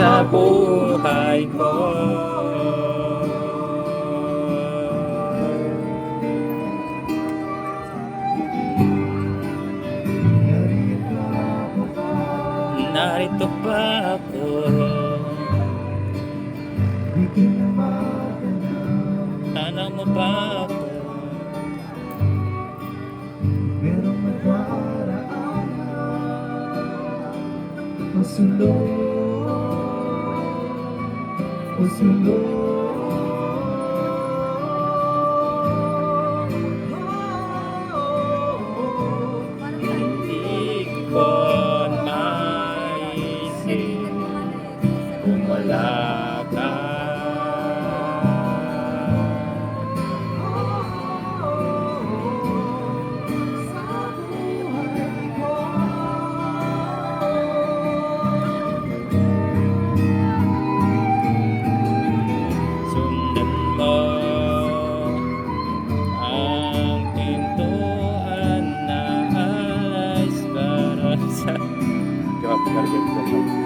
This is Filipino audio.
sa buhay ko. Narito pa ako, hanap mo pa ako. Merong magdaraan pasulong, pasulong. Hindi ko maisip kung wala ka. Sundan mo ang pintuan na alas para sa